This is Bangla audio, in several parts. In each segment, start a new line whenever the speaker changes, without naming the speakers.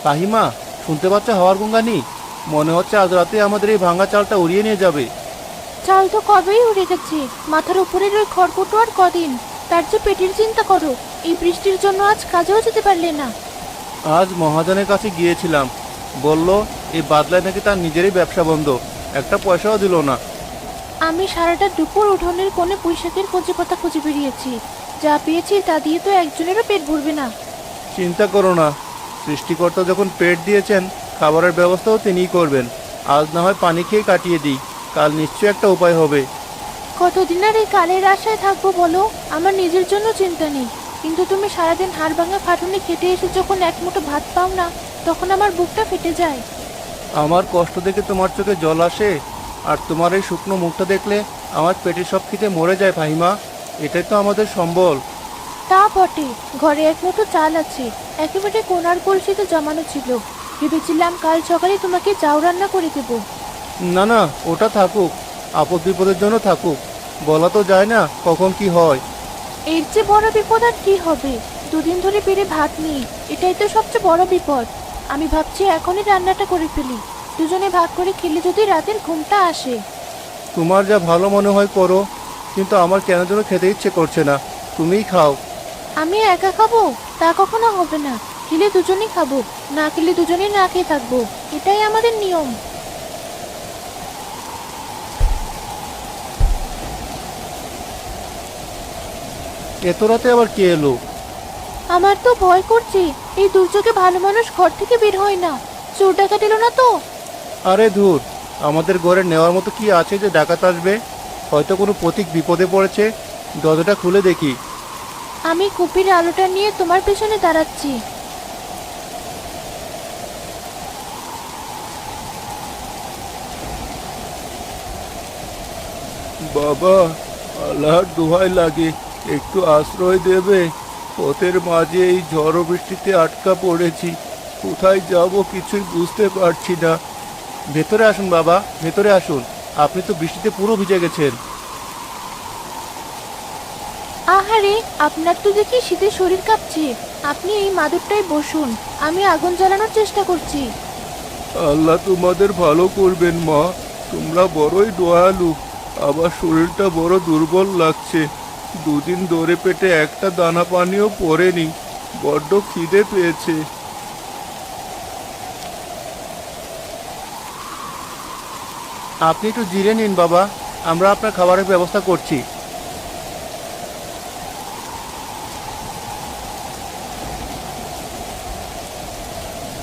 ফাহিমা, শুনতে পাচ্ছ হাওয়ার গুঙ্গানি? মনে হচ্ছে আজ রাতে আমাদের এই ভাঙা চালটা উড়িয়ে নিয়ে যাবে।
চাল তো কবেই উড়ে গেছে। মাথার উপরের ওই খড়কুটো আর কদিন। তার যে পেটের চিন্তা করো। এই বৃষ্টির জন্য আজ কাজেও যেতে পারলে না।
আজ মহাজনের কাছে গিয়েছিলাম, বলল এই বাদলায় নাকি তার নিজেরই ব্যবসা বন্ধ, একটা পয়সাও দিল না।
আমি সারাটা দুপুর উঠোনের কোণে পুঁইশাকের কচি পাতা খুঁজে বেরিয়েছি। যা পেয়েছি তা দিয়ে তো একজনেরও পেট ভরবে না।
চিন্তা করো না, সৃষ্টিকর্তা যখন পেট দিয়েছেন খাবারের ব্যবস্থাও তিনিই করবেন। আজ না হয় পানি খেয়ে কাটিয়ে দিই, কাল নিশ্চয়ই একটা উপায় হবে।
কতদিন আর এই কালের আশায় থাকবো বলো? আমার নিজের জন্য চিন্তা নেই, কিন্তু তুমি সারাদিন হাড় ভাঙা খাটুনি খেটে এসে যখন এক মুঠো ভাত পাও না, তখন আমার বুকটা ফেটে যায়।
আমার কষ্ট দেখে তোমার চোখে জল আসে, আর তোমার এই শুকনো মুখটা দেখলে আমার পেটের সব খিদে মরে যায় ফাহিমা। এটাই তো আমাদের সম্বল।
তা বটে, ঘরে এক মুঠো চাল আছে, একেবারে কোনার কলসিতে জমানো ছিল। ভেবেছিলাম কাল সকালে তোমাকে চাউ রান্না করে দেবো।
না না, ওটা থাকুক, আপদ বিপদের জন্য থাকুক। বলা তো যায় না কখন কি হয়।
এর চেয়ে বড় বিপদ আর কি হবে? দুদিন ধরে পেরে ভাত নেই, এটাই তো সবচেয়ে বড় বিপদ। আমি ভাবছি এখনই রান্নাটা করে ফেলি, দুজনে ভাগ করে খেলে যদি রাতের ঘুমটা আসে।
তোমার যা ভালো মনে হয় করো, কিন্তু আমার কেন যেন খেতে ইচ্ছে করছে না। তুমিই খাও।
আমি একা খাবো? তা কখনো হবে না। খেলে দুজনেই খাবো, না খেলে দুজনেই না খেয়ে থাকবো। এটাই আমাদের নিয়ম।
এত রাতে আবার কে এলো?
আমার তো ভয় করছে। এই দুর্যোগে ভালো মানুষ ঘর থেকে বের হয় না। চোর ডাকাত এলো না তো?
আরে ধুর, আমাদের ঘরে নেওয়ার মতো কি আছে যে ডাকাত আসবে? হয়তো কোনো পথিক বিপদে পড়েছে। দরজাটা খুলে দেখি।
আমি কুপির আলোটা নিয়ে তোমার পেছনে দাঁড়াচ্ছি।
বাবা, আল্লাহর দোহাই লাগে, একটু আশ্রয় দেবে? পথের মাঝে এই ঝড় বৃষ্টিতে আটকা পড়েছি, কোথায় যাব কিছুই বুঝতে পারছি না। ভেতরে আসুন বাবা, ভেতরে আসুন। আপনি তো বৃষ্টিতে পুরো ভিজে গেছেন।
আহারে, আপনার তো দেখি শীতে শরীর কাঁপছে। আপনি এই মাদুরটায় বসুন, আমি আগুন জ্বালানোর চেষ্টা করছি।
আল্লাহ তোমাদের ভালো করবেন মা, তোমরা বড়ই দয়ালু। আবার শরীরটা বড় দুর্বল লাগছে, দুদিন ধরে পেটে একটা দানা পানিও পড়েনি, বড্ড খিদে পেয়েছে। আপনি একটু জিরে নিন বাবা, আমরা আপনার খাবারের ব্যবস্থা করছি।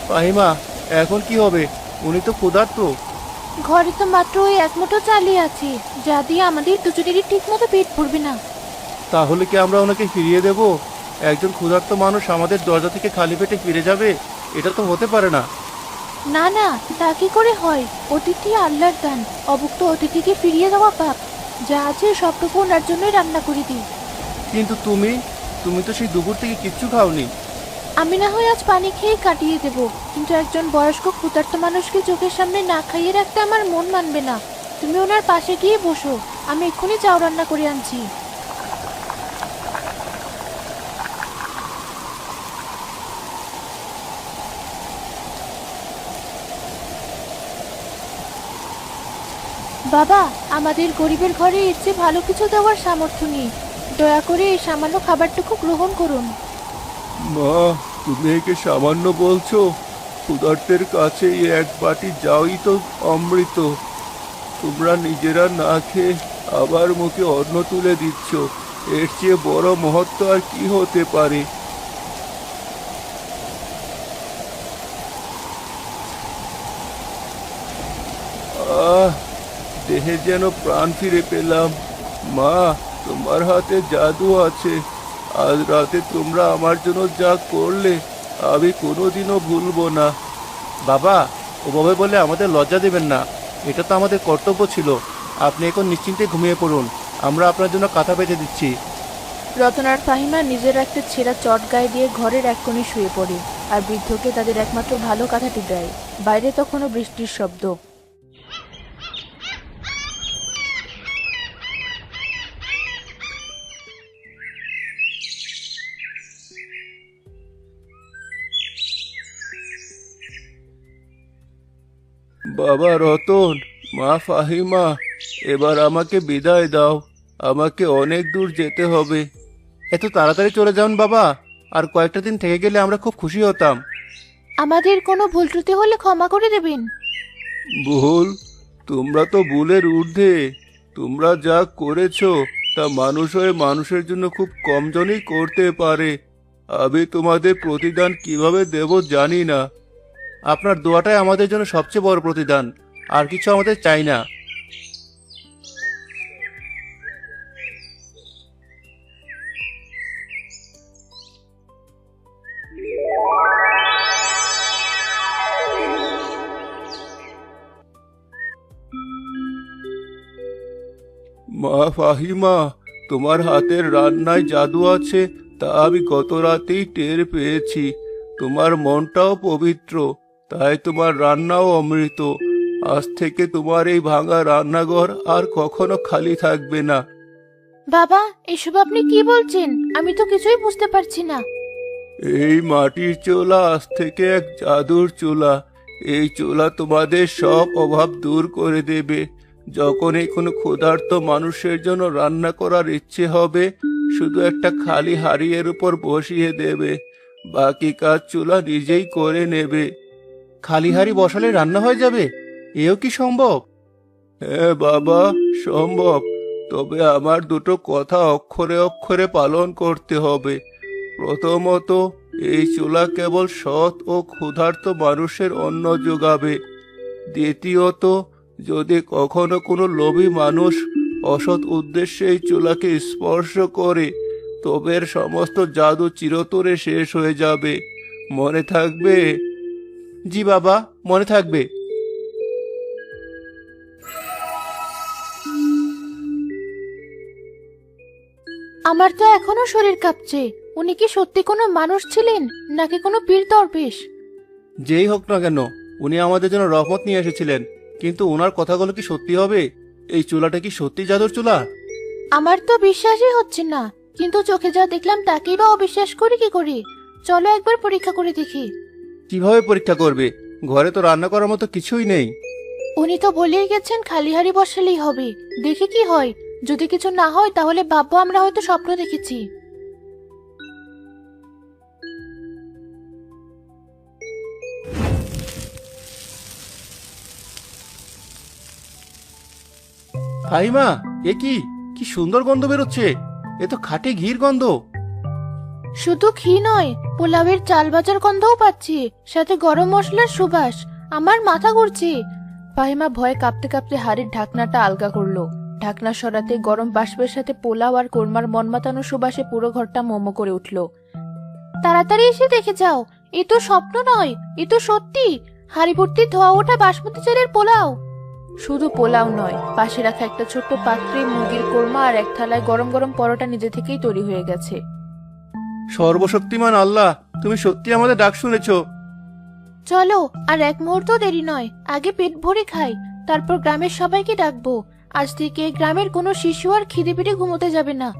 ফাহিমা, এখন কি হবে? উনি তো ক্ষুধার্ত।
ঘরে তো মাত্র ওই এক মুঠো চালই আছে, যা দিয়ে আমাদের দুজনেরই ঠিক মতো পেট ভরবে না।
তাহলে কি আমরা ওনাকে ফিরিয়ে দেব? একজন ক্ষুধার্ত মানুষ আমাদের দরজা থেকে খালি পেটে ফিরে যাবে? এটা তো হতে পারে না।
না না, তা কি করে হয়? অতিথি আল্লাহর দান, অভুক্ত অতিথিকে ফিরিয়ে দেওয়া পাপ। যা আছে সবটুকু ওনার জন্যই রান্না করে দিই।
কিন্তু তুমি তুমি তো সেই দুপুর থেকে কিচ্ছু খাওনি।
আমি না হয় আজ পানি খেয়ে কাটিয়ে দেব, কিন্তু একজন বয়স্ক ক্ষুধার্ত মানুষকে চোখের সামনে না খাইয়ে রাখতে আমার মন মানবে না। তুমি ওনার পাশে গিয়ে বসো, আমি এক্ষুনি চাউ রান্না করে আনছি। বাবা, আমাদের গরিবের ঘরে এর চেয়ে ভালো কিছু দেওয়ার সামর্থ্য নেই। দয়া করে এই সামান্য খাবারটুকু গ্রহণ করুন।
মা, তুমি একে সামান্য বলছো? ক্ষুধার্তের কাছে এই এক বাটি যাওই তো অমৃত। তোমরা নিজেরা না খেয়ে আবার মুখে অন্ন তুলে দিচ্ছ, এর চেয়ে বড় মহত্ব আর কি হতে পারে? আহ, দেহে যেন প্রাণ ফিরে পেলাম। মা, তোমার হাতে জাদু আছে। আজ রাতে তোমরা আমার জন্য যা করলে আমি কোনোদিনও ভুলবো না। বাবা, ওভাবে বলে আমাদের লজ্জা দেবেন না, এটা তো আমাদের কর্তব্য ছিল। আপনি এখন নিশ্চিন্তে ঘুমিয়ে পড়ুন, আমরা আপনার জন্য কাঁথা পেতে দিচ্ছি।
রতন আর ফাহিমা নিজের একটা ছেঁড়া চট গায়ে দিয়ে ঘরের এক কোণে শুয়ে পড়ে, আর বৃদ্ধকে তাদের একমাত্র ভালো কাঁথাটি দেয়। বাইরে তখনও বৃষ্টির শব্দ।
বাবা রতন, মা ফাহিমা, এবার আমাকে বিদায় দাও। আমাকে অনেক দূর যেতে হবে। এত তাড়াতাড়ি চলে যান বাবা, আর কয়েকটা দিন থেকে গেলে আমরা খুব খুশি হতাম।
আমাদের কোনো ভুল ত্রুটি হলে ক্ষমা করে দেবেন।
ভুল? তোমরা তো ভুলের ঊর্ধ্বে। তোমরা যা করেছো তা মানুষ হয়ে মানুষের জন্য খুব কম জনই করতে পারে। আমি তোমাদের প্রতিদান কিভাবে দেব জানি না। আপনার দোয়াটাই আমাদের জন্য সবচেয়ে বড় প্রতিদান, আর কিছু আমাদের চাই না। মা ফাহিমা, তোমার হাতের রান্নায় জাদু আছে তা আমি গত রাতেই টের পেয়েছি। তোমার মনটাও পবিত্র, তাই তোমার রান্নাও অমৃত। আজ থেকে তোমার এই ভাঙা রান্নাঘর আর কখনো খালি থাকবে না।
বাবা, এসব আপনি কি বলছেন? আমি তো কিছুই বুঝতে পারছি না।
এই মাটির চুলা আজ থেকে এক জাদুর চুলা। এই চুলা তোমাদের সব অভাব দূর করে দেবে। যখনই কোনো ক্ষুধার্ত মানুষের জন্য রান্না করার ইচ্ছে হবে, শুধু একটা খালি হাঁড়ির উপর বসিয়ে দেবে। বাকি কাজ চুলা নিজেই করে নেবে। খালি হাঁড়ি বসালে রান্না হয়ে যাবে? এও কি সম্ভব? হ্যাঁ বাবা, সম্ভব। তবে আমার দুটো কথা অক্ষরে অক্ষরে পালন করতে হবে। প্রথমত, এই চুলা কেবল সৎ ও ক্ষুধার্ত মানুষের অন্ন যোগাবে। দ্বিতীয়ত, যদি কখনো কোনো লোভী মানুষ অসৎ উদ্দেশ্যে এই চুলাকে স্পর্শ করে, তবে এর সমস্ত জাদু চিরতরে শেষ হয়ে যাবে। মনে থাকবে? জি বাবা, মনে থাকবে।
আমার তো এখনো শরীর কাঁপছে। উনি কি সত্যি কোনো মানুষ ছিলেন, নাকি কোনো পীর দরবেশ?
যেই হোক না কেন, উনি আমাদের জন্য রহমত নিয়ে এসেছিলেন। কিন্তু ওনার কথাগুলো কি সত্যি হবে? এই চুলাটা কি সত্যি জাদুর চুলা?
আমার তো বিশ্বাসই হচ্ছে না, কিন্তু চোখে যা দেখলাম তাকেই বা অবিশ্বাস করি কি করে? চলো একবার পরীক্ষা করে দেখি।
কিভাবে পরীক্ষা করবে? ঘরে তো রান্না করার মতো কিছুই নেই।
উনি তো বলেই গেছেন খালি হাঁড়ি বসালেই হবে। দেখি কি হয়। যদি কিছু না হয় তাহলে ভাববো আমরা হয়তো স্বপ্ন দেখেছি।
ফাহিমা, এ কি কি সুন্দর গন্ধ বেরোচ্ছে! এ তো খাঁটি ঘির গন্ধ।
শুধু ঘি নয়, পোলাওয়ের চাল ভাজার গন্ধও পাচ্ছি, সাথে গরম মশলার সুবাস। আমার মাথা ঘুরছে। ফাহিমা ভয়ে কাঁপতে কাঁপতে হাড়ির ঢাকনাটা আলগা করলো। ঢাকনা সরাতে গরম বাষ্পের সাথে পোলাও আর কোরমার মনমাতানো সুবাসে পুরো ঘরটা মোমো করে উঠল। তাড়াতাড়ি এসে দেখে যাও, এ তো স্বপ্ন নয়, এ তো সত্যি। হাড়ি ভর্তি ধোয়া ওঠা বাসমতি চালের পোলাও। শুধু পোলাও নয়, পাশে রাখা একটা ছোট্ট পাত্রে মুরগির কোরমা আর এক থালায় গরম গরম পরোটা নিজে থেকেই তৈরি হয়ে গেছে।
সর্বশক্তিমান আল্লাহ, তুমি সত্যি আমাদের ডাক শুনেছো।
চলো, আর এক মুহূর্ত দেরি নয়। আগে পেট ভরে খাই, তারপর গ্রামের সবাইকে ডাকবো। আজ থেকে গ্রামের কোনো শিশু আর খিদে পেটে ঘুমোতে যাবে না।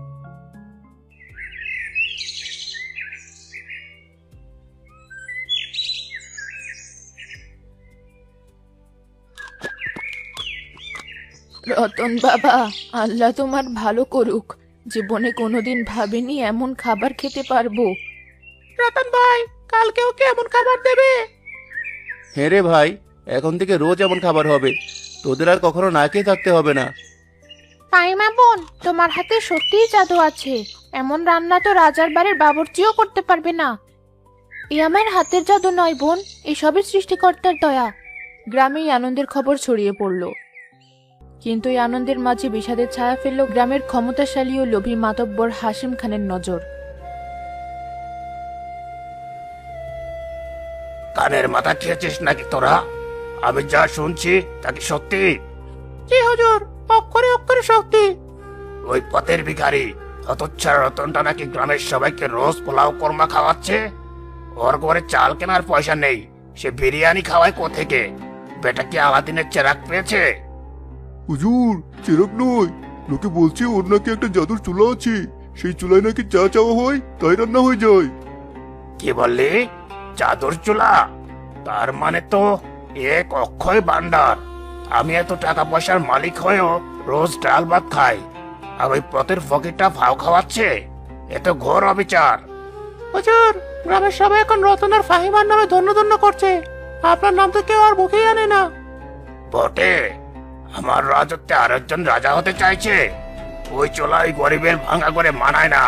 রতন বাবা, আল্লাহ তোমার ভালো করুক। জীবনে কোনোদিন ভাবিনি এমন খাবার খেতে পারবো।
রতন ভাই, কালকেও কি এমন খাবার দেবে? হ্যাঁ রে ভাই, এখন থেকে রোজ এমন খাবার হবে। তোদের আর কখনো না খেয়ে থাকতে হবে না।
ফাহিমা বোন, তোমার হাতে সত্যিই জাদু আছে। এমন রান্না তো রাজার বাড়ির বাবুর্চিও করতে পারবে না। এ আমার হাতের জাদু নয় বোন, এসবই সৃষ্টিকর্তার দয়া। গ্রামেই আনন্দের খবর ছড়িয়ে পড়ল। কিন্তু এই আনন্দের মাঝে বিষাদের ছায়া ফেলল গ্রামের ক্ষমতাশালী ও লোভী মাতব্বর হাসিম খানের নজর।
কানের মাথা খেয়েছিস নাকি তোরা? আমি যা শুনছি তা কি সত্যি?
জি হুজুর, অক্ষরে অক্ষরে সত্যি।
ওই পথের ভিখারি হতচ্ছাড়া রতনটা নাকি গ্রামের সবাইকে রোজ পোলাও কোরমা খাওয়াচ্ছে। ওর ঘরে চাল কেনার পয়সা নেই, সে বিরিয়ানি খাওয়ায় কোথেকে? বেটা কি আলাদিনের চেরাগ পেয়েছে?
হুজুর, চেরাক নয়, লোকে বলছে ওর নাকি একটা জাদুর চুলা আছে। সেই চুলায় নাকি যা চাওয়া হয় তাই রান্না হয়ে যায়।
কি বললি? জাদুর চুলা? তার মানে তো এক অক্ষয় ভান্ডার। আমি এত টাকা পয়সার মালিক হয়েও রোজ ডাল ভাত খাই, আর ওই পথের ফকিরটা ভাও খাওয়াচ্ছে। এ তো ঘোর অবিচার।
হুজুর, গ্রামের সবাই এখন রতন আর ফাহিমার নামে ধন্য ধন্য করছে। আপনার নাম তো কেউ আর মুখেই আনে না।
বটে, আমার রাজত্বে আরেকজন রাজা হতে চাইছে। ওই চোলাই গরিবের ভাঙা করে মানায় না।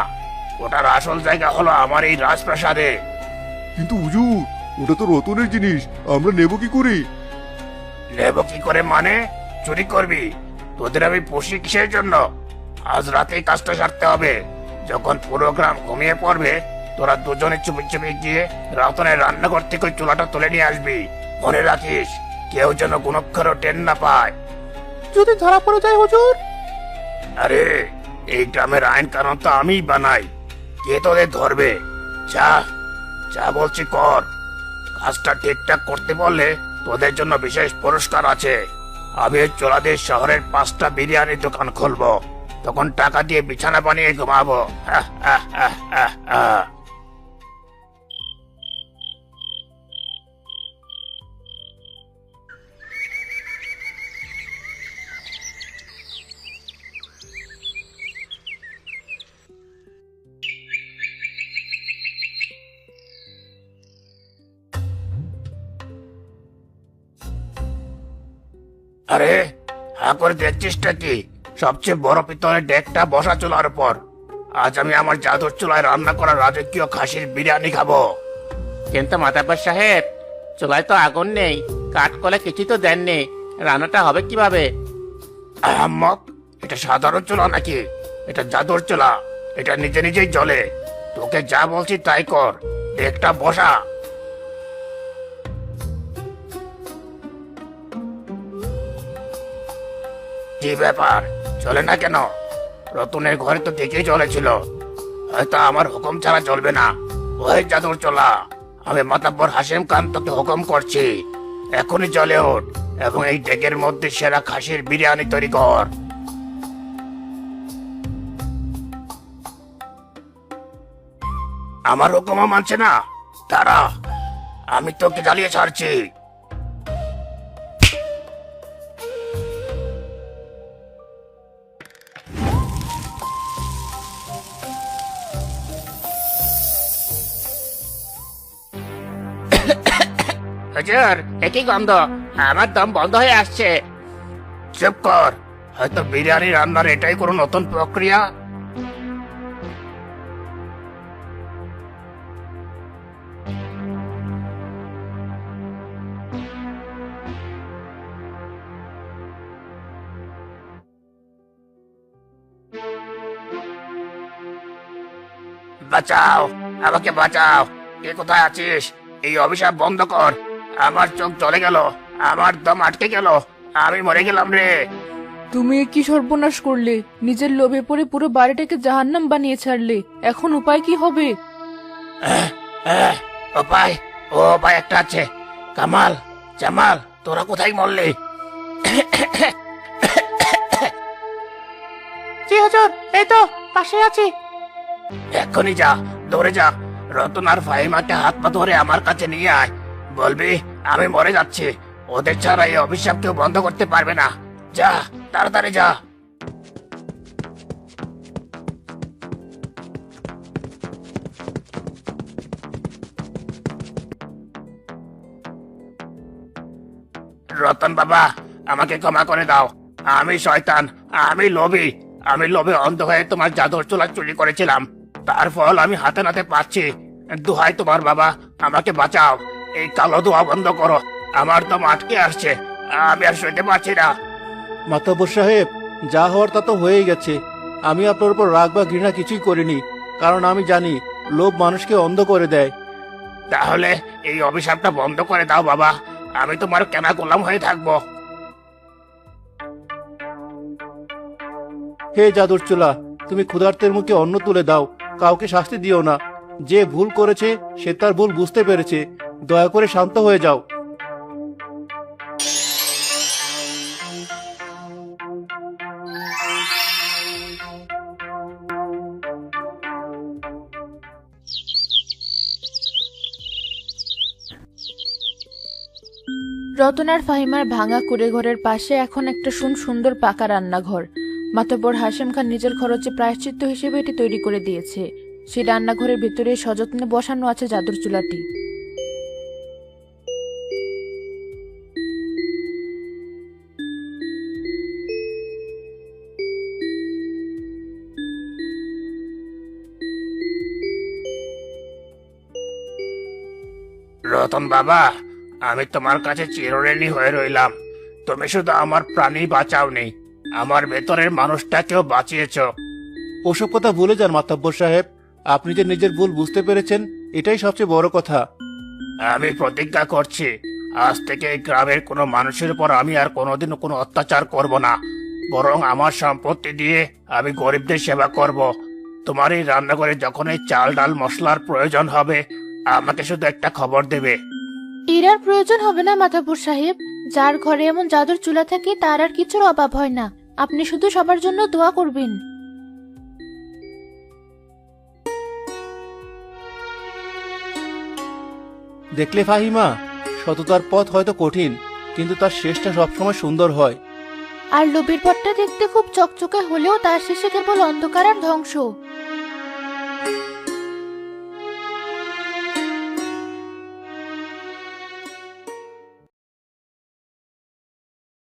ওটার আসল জায়গা হলো আমার এই রাজপ্রাসাদে।
কিন্তু হুজুর, ওটা তো রতনের জিনিস, আমরা নেব কি করে?
নেব কি করে মানে? চুরি করবি? তোদের আমি পুষি কিসের জন্য? আজ রাতেই কাজটা সারতে হবে। যখন পুরো গ্রাম ঘুমিয়ে পড়বে, তোরা দুজনে চুপি চুপি গিয়ে রতনের রান্নাঘর থেকে ওই চুলাটা তুলে নিয়ে আসবি। মনে রাখিস, কেউ যেন গুণক্ষরও টেন না পায়।
যদি ধরা পড়ে যায় হুজুর?
আরে, এই গ্রামের আইন কানুন তো আমিই বানাই। কে তোদের ধরবে? যা যা বলছি কর। কাজটা ঠিকঠাক করতে বললে তোদের জন্য বিশেষ পুরস্কার আছে। আমি ওই চোলাদের শহরের 5টা বিরিয়ানির দোকান খুলবো। তখন টাকা দিয়ে বিছানা বানিয়ে ঘুমাবো। আহ, আহ, আহ, আহ, আহ। আরে, হা করে দেখছিসটা কি? সবচেয়ে বড় পিতলের ডেকটা বসা চুলার উপর। আজ আমি আমার জাদুর চুলায় রান্না করা রাজকীয় খাসির বিরিয়ানি খাবো।
কিন্তু মাতাব্বর সাহেব, চুলায় তো আগুন নেই, কাঠ কলে কিছু তো দেননি, রান্নাটা হবে কিভাবে?
আহাম্মক, এটা সাধারণ চুলা নাকি? এটা জাদুর চুলা। এটা নিজে নিজেই জ্বলে। তোকে যা বলছি তাই কর। ডেকটা বসা। কি ব্যাপার, চলে না কেন? রতনের ঘরে তো দেখেই চলেছিল। হয়তো আমার হুকুম ছাড়া চলবে না। ওই জাদুর চলা, আমি মাতাব্বর হাসিম খান তোকে হুকুম করছি। এখনই চলে ওঠ এবং এই ডেকের মধ্যে সেরা খাসির বিরিয়ানি তৈরি কর। আমার হুকুমও মানছে না? তারা, আমি তোকে জ্বালিয়ে ছাড়ছি। হুজুর, একই গন্ধ। আমার দম বন্ধ হয়ে আসছে। চুপ কর। হয়তো বিরিয়ানি রান্নার এটাই কোনো নতুন প্রক্রিয়া। বাঁচাও, আমাকে বাঁচাও। কে কোথায় আছিস? এই অভিশাপ বন্ধ কর। আমার চোখ জ্বলে গেল, আমার দম আটকে গেল, আমি মরে গেলাম রে।
তুমি কি সর্বনাশ করলে? নিজের লোভে পড়ে পুরো বাড়িটাকে জাহান্নাম বানিয়ে ছাড়লে। এখন উপায় কি হবে?
উপায়? ও উপায় একটা আছে। কামাল, জামাল, তোরা কোথায় মরলি?
জি হুজুর, এই তো পাশে আছি।
এক্ষুনি যা, দৌড়ে যা। রতন আর ফাহিমাকে হাত পা ধরে আমার কাছে নিয়ে আয়। বলবি আমি মরে যাচ্ছি। ওদের ছাড়া এই অভিশাপ কেউ বন্ধ করতে পারবে না। যা, তাড়াতাড়ি যা। রতন বাবা, আমাকে ক্ষমা করে দাও। আমি শয়তান, আমি লোভী। আমি লোভে অন্ধ হয়ে তোমার জাদুর চুলা চুরি করেছিলাম। তার ফল আমি হাতে নাতে পাচ্ছি। দোহাই তোমার বাবা, আমাকে বাঁচাও। এই কালো ধোয়া বন্ধ করো। আমার তো আটকে আসছে, আমি আর সইতে পারছি না।
মাতব্বর সাহেব, যা হওয়ার তা তো হয়েই গেছে। আমি আপনার উপর রাগ বা ঘৃণা কিছুই করিনি, কারণ আমি জানি লোভ মানুষকে অন্ধ করে দেয়।
তাহলে এই অভিশাপটা বন্ধ করে দাও বাবা। আমি তোমার কেনা গোলাম হয়ে থাকবো।
হে জাদুর চুলা, তুমি ক্ষুধার্তের মুখে অন্ন তুলে দাও, কাউকে শাস্তি দিও না। যে ভুল করেছে সে তার ভুল বুঝতে পেরেছে। দয়া করে শান্ত হয়ে যাও।
রতন আর ফাহিমার ভাঙা কুড়ে ঘরের পাশে এখন একটা সুন্দর পাকা রান্নাঘর। মাতব্বর হাশেম খান নিজের খরচে প্রায়শ্চিত্ত হিসেবে এটি তৈরি করে দিয়েছে। সেই রান্নাঘরের ভেতরে সযত্নে বসানো আছে জাদুর চুলাটি।
রতন বাবা, আমি তোমার কাছে চিরঋণী হয়ে রইলাম। তুমি শুধু আমার প্রাণী বাঁচাওনি, আমার ভেতরের মানুষটাকেও বাঁচিয়েছো।
ওসব কথা ভুলে যান মাতব্বর সাহেব। আপনি যে নিজের ভুল বুঝতে পেরেছেন, এটাই সবচেয়ে বড় কথা।
আমি প্রতিজ্ঞা করছি, আজ থেকে এই গ্রামের কোনো মানুষের উপর আমি আর কোনোদিনও কোনো অত্যাচার করব না, বরং আমার সম্পত্তি দিয়ে আমি গরিবদের সেবা করব। তোমার এই রান্নাঘরে যখন এই চাল ডাল মশলার প্রয়োজন হবে, আমাকে শুধু একটা খবর দেবে।
এর আর প্রয়োজন হবে না মাতব্বর সাহেব। যার ঘরে এমন জাদুর চুলা থাকে তার আর কিছুর অভাব হয় না। আপনি শুধু সবার জন্য দোয়া করবেন।
দেখলে ফাহিমা, সততার পথ হয়তো কঠিন, কিন্তু তার শেষটা সবসময় সুন্দর হয়।
আর লোভের পথটা দেখতে খুব চকচকে হলেও তার শেষে কেবল অন্ধকার আর ধ্বংস।